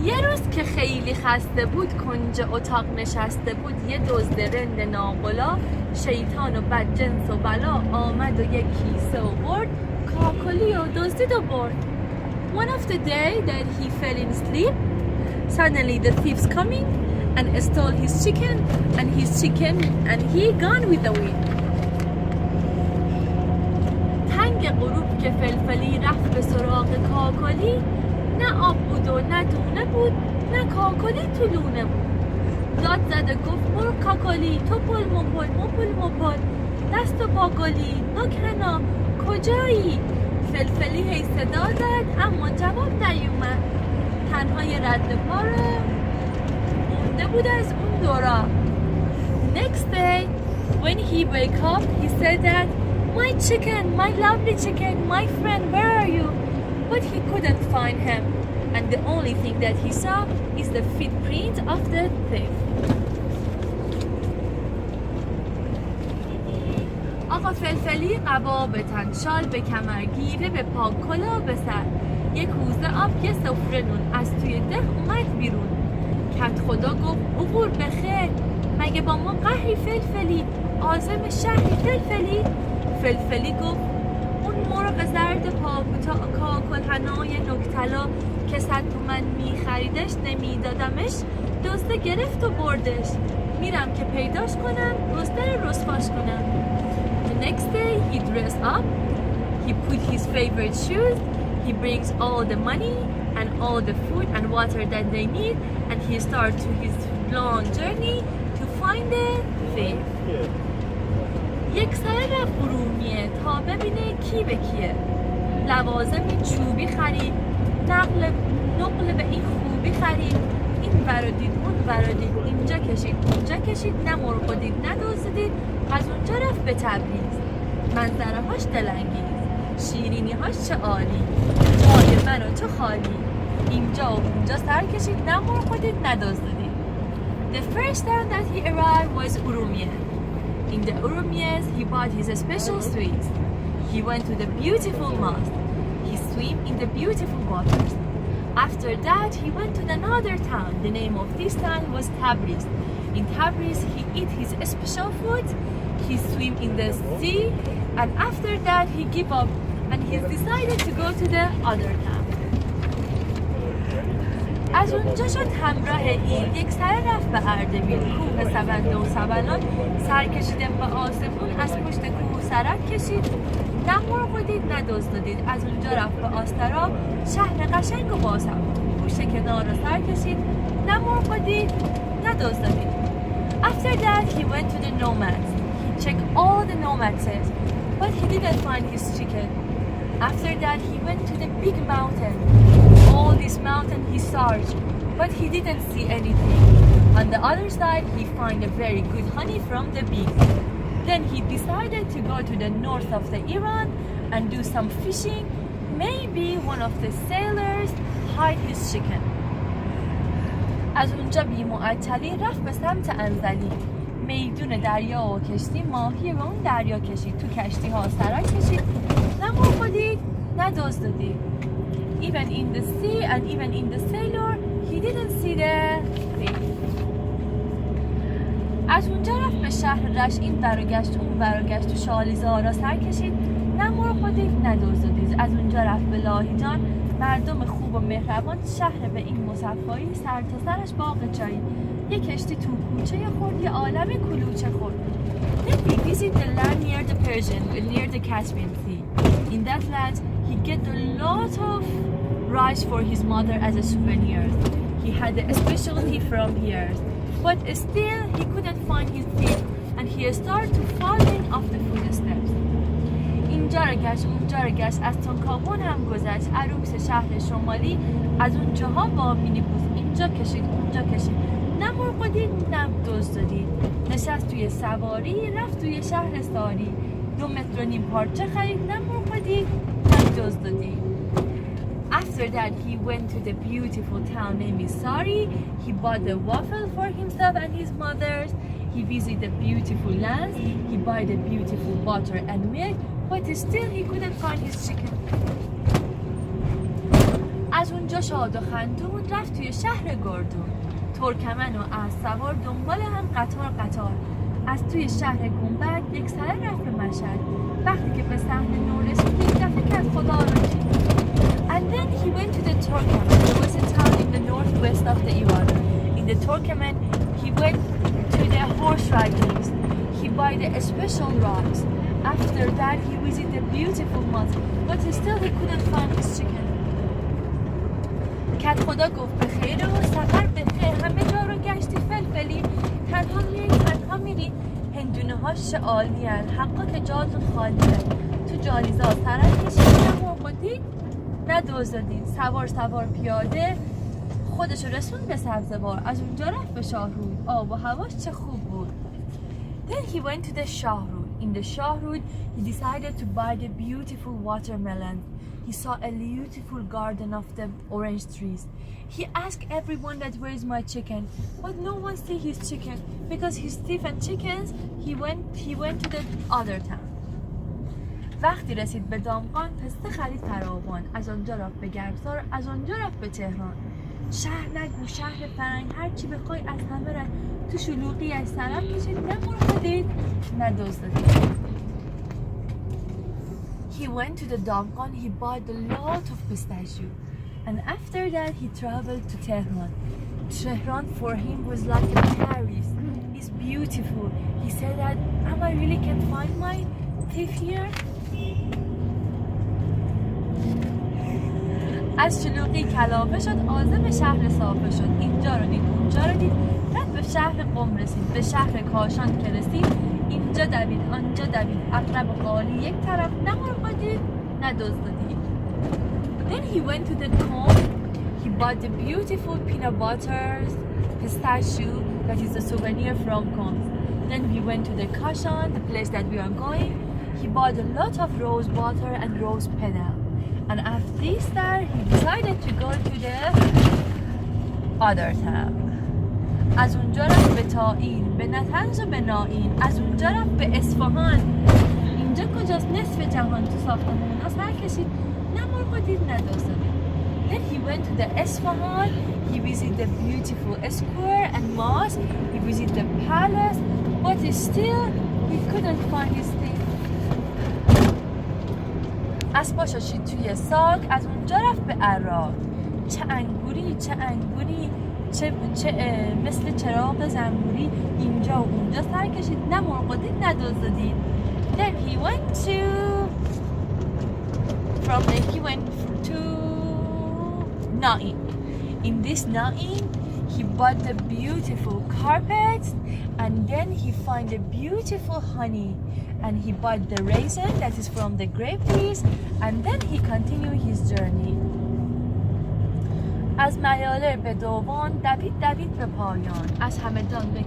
یه روز که خیلی خسته بود کنج اتاق نشسته بود، یه دزد رند ناقلا، شیطان و بدجنس و بلا آمد و یک کیسه و برد، کاکلی و دزدید و برد. One of the day that he fell in sleep, suddenly the thieves coming and stole his chicken and he gone with the wind. تنگ غروب که فلفلی رفت به سراغ کاکلی، نه آب بود و نه دونه بود، نه کاکلی تو لونه بود. داد زد و گفت مرغ کاکلی توپل مپل دست و پاگلی نکنا کجایی؟ فلفلی هی صدا زد اما جواب نیومد، تنها یه رد پا رو مونده بود از اون دورا. Next day when he wake up he said that my chicken, my lovely chicken, my friend, where are you? But he couldn't find him, and the only thing that he saw is the footprint of the thief. آقا فلفلی قبا به تن، شال به کمر، گیره به پا، کلاه به سر، یک کوزه آب، یه سفره نون، از توی ده اومد بیرون. کت خدا گفت عبور بخیر، مگه با ما قهری فلفلی، عازم شهری فلفلی؟ فلفلی گفت اون مرغ زرد پاپوتا کاکلحنای نکتلا که 100 تومن میخریدش نمیدادمش، دزده گرفت و بردش، میرم که پیداش کنم دزده رو رسواش کنم. The next day he dressed up, he put his favorite shoes, he brings all the money and all the food and water that they need, and he starts his long journey to find the thief. یک سره رفت ارومیه تا ببینه کی به کیه، لوازم چوبی خرید، نقل به این خوبی خرید، این ورادید اون ورادید، اینجا کشید اونجا کشید، نه مرغ دید نه دزدید، از اونجا رفت به تبریز، منظره هاش دلانگیز، شیرینی هاش چه عالی، جای من و تو خالی، اینجا و اونجا سر کشید، نه مرغ دید نه دزدید. The first town that he arrived was Urumie. In the Urumies, he bought his special sweets. He went to the beautiful mosque. He swam in the beautiful waters. After that, he went to another town. The name of this town was Tabriz. In Tabriz, he ate his special food. He swam in the sea. And after that, he gave up and he decided to go to the other town. از اونجا شد همراه ایل، یک سره رفت به اردبیل، کوه سبنده و سبلان، سر کشیده به آسمون، از پشت کوه سرک کشید، نه مرغ دید نه دزد دید، از اونجا رفت به آسترا، شهر قشنگ و باسم، گوشه کنار رو سر کشید، نه مرغ دید نه دزد دید. After that he went to the nomads. He checked all the nomads, but he didn't find his chicken. After that he went to the big mountain. All this mountain he searched, but he didn't see anything. On the other side he found a very good honey from the bees. Then he decided to go to the north of the Iran and do some fishing. Maybe one of the sailors hide his chicken. از اونجا بی معطلی رفت به سمت انزلی، میدون دریا و کشتی، ماهی به اون دریا کشید، تو کشتی ها سرک کشید، نه مرغ دید نه دزد دید. Even in the sea and even in the sailor, he didn't see the thief. از اونجا رفت به شهر رش، این برگشت اون برگشت، تو شالیزارا سر کشید، نه مرغ دید نه دزد دید. از اونجا رفت به لاهیجان، مردم خوب و مهربان، شهر به این مصفایی، سر تا سرش باغ چایی، یه کشتی تو کوچه خورد، یه عالم کلوچه خورد. Then he visited the land near the Persian, near the Caspian Sea. In that land, he get a lot of rice for his mother as a souvenir. He had a specialty from here, but still he couldn't find his feet, and he started to falling off the footsteps. اینجا رو گشت اونجا رو گشت، از تونکابون هم گذشت، عروس شهر شمالی، از اونجاها با مینیبوس، اینجا کشید اونجا کشید، نه مرغ دید نه دزد دید. نشست توی سواری رفت توی شهر ساری، 2.5 متر پارچه خرید، نه مرغ دید نه دزد دید. After that he went to the beautiful town named Sari. He bought the waffle for himself and his mothers. He visited the beautiful lands. He bought the beautiful butter and milk, but still he couldn't find his chicken. از اونجا شاد و خندون رفت توی شهر گردون. ترکمن و اسب سوار دنبال هم قطار از توی شهر گنبد یک سره رفت به مشهد. وقتی که به صحنه نو رسید یک دفعه کرد خدا رو دید. And then he went to the Turkmen. There was a town in the northwest of the Iran. In the Turkmen, he went to the horse ridings. He bought the special rugs. After that, he visited the beautiful mosque, but still he couldn't find his chicken. کت خدا گفت به خیر و سفر به خیر، همه جا رو گشتی فلفلی، تنها میری هندونه هاش عالی هن، حقا که جاتون خالیه. تو جالیزا سرک کشید نه مرغدی نه دوزدی. سوار پیاده خودشو رسون به سبزوار. از اونجا رفت به شاهرود، آب و هواش چه خوب بود. Then he went to the Shahrud. In the Shahrud, he decided to buy the beautiful watermelon. He saw a beautiful garden of the orange trees. He asked everyone that where is my chicken, but no one see his chicken because his thief and chickens. He went to the other town. وقتی رسید به دامغان پسته خرید فراوان. از آنجا رفت به گرمسار، از آنجا رفت به تهران. شهر نگو شهر فرنگ، هر چی بخوای از همه رنگ. تو شلوغی از سرم کشید نه مرغدید نه دوزدید. He went to the Damghan, he bought a lot of pistachio. And after that he traveled to Tehran. Tehran for him was like a Paris. It's beautiful. He said that, I really can find my thief here? از شلوغی کلافه شد، عازم شهر صافه شد. اینجا رو دید اونجا رو دید، رفت به شهر قم رسید. به شهر کاشان که رسید اینجا دوید آنجا دوید، عقرب و قالی یک طرف، نه مرغدید نه دزدید. Then he went to the Qom. He bought the beautiful peanut butters, pistachio that is a souvenir from Qom. Then we went to the Kashan, the place that we are going. He bought a lot of rose water and rose petal. And after that, he decided to go to the other town. از اونجا رفت به تائین، به نطنز و به نائین. از اونجا رفت به اصفهان. اینجا کجاست؟ نصف جهان. تو ساختمون ها سر کشید نه مرغدید نه دوزدید. Then he went to the Isfahan. He visited the beautiful square and mosque. He visited the palace, but still he couldn't find his thing. اسباشو شید توی ساک. از اونجا رفت به عراق. چه انگوری چه مثل چراغ زنبوری، اینجا و اونجا سر کشید نه مرغدید نه دوزدید. Then he went to Naim. In this Naim he bought the beautiful carpets, and then he find the beautiful honey, and he bought the raisin that is from the grape trees, and then he continued his journey. از میاله به دوان دوید به پایان. از همدان به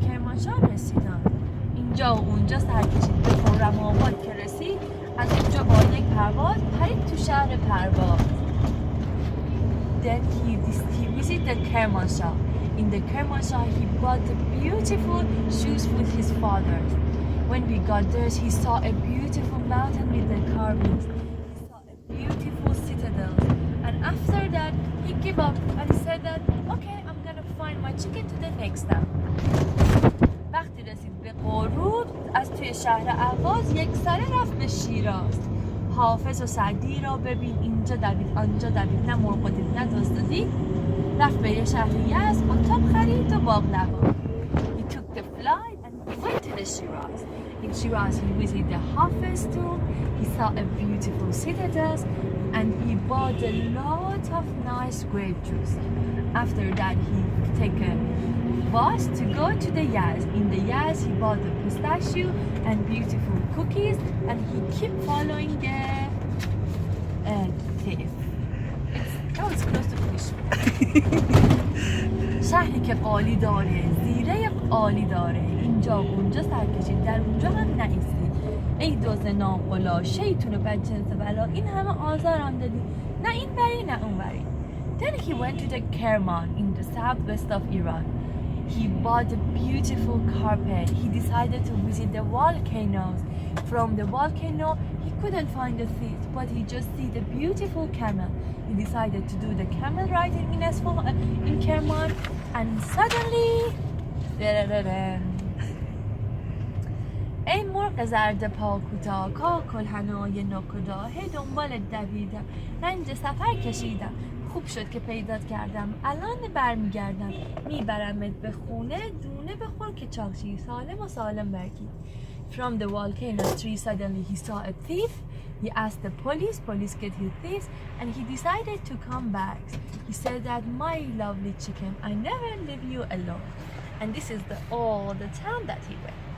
کرمانشاه رسیدن. اینجا و اونجا سر کشید. به خرم‌آباد که رسید از اونجا با یک پرواز پرید تو شهر پرواز. Then he visited the Kermanshah. In the Kermanshah he bought the beautiful shoes with his father. When we got there he saw a beautiful mountain with the carvings. He saw a beautiful citadel. And after that, he gave up and he said that, okay, I'm gonna find my chicken to the next town. وقتی رسید به قروب از توی شهر اهواز یک سره رفت به شیراز. حافظ و سعدی را ببین، اینجا دوید آنجا دوید، نه مرغدید نه دزدید. رفت به یه شهر یزد، اتاق خرید و باقلوا. He took the flight and he went to the Shiraz. In Shiraz he visited the Hafiz tomb. He saw a beautiful citadel and he bought a lot of nice grape juice. After that he take a bus to go to the Yazd. In the Yazd he bought the pistachio and beautiful cookies, and he kept following the thief. That was close to finish. شهری که قالی داره، زیره قالی داره، اینجا و اونجا سر کشید، در اونجا هم نایستید. ای دوز ناقلا، شیطون بدجنس بلا، این همه آزارم دادی، نه این بری نه اون بری. Then he went to the Kerman in the southwest of Iran. He bought a beautiful carpet. He decided to visit the volcanoes. From the volcano, He couldn't find the thief, but he just see the beautiful camel. He decided to do the camel riding in Kerman, and suddenly ای مرغ زرد پا کوتاه کلهنای ناکداه دنبال دویدم رنج سفر کشیدم خوب شد که پیدات کردم الان برمیگردم میبرمت به خونه دونه بخور که چاقشی سالم و سالم برگی. From the volcano tree suddenly he saw a thief. He asked the police get his thieves, and he decided to come back. He said that my lovely chicken, I never leave you alone. And this is all the town that he went.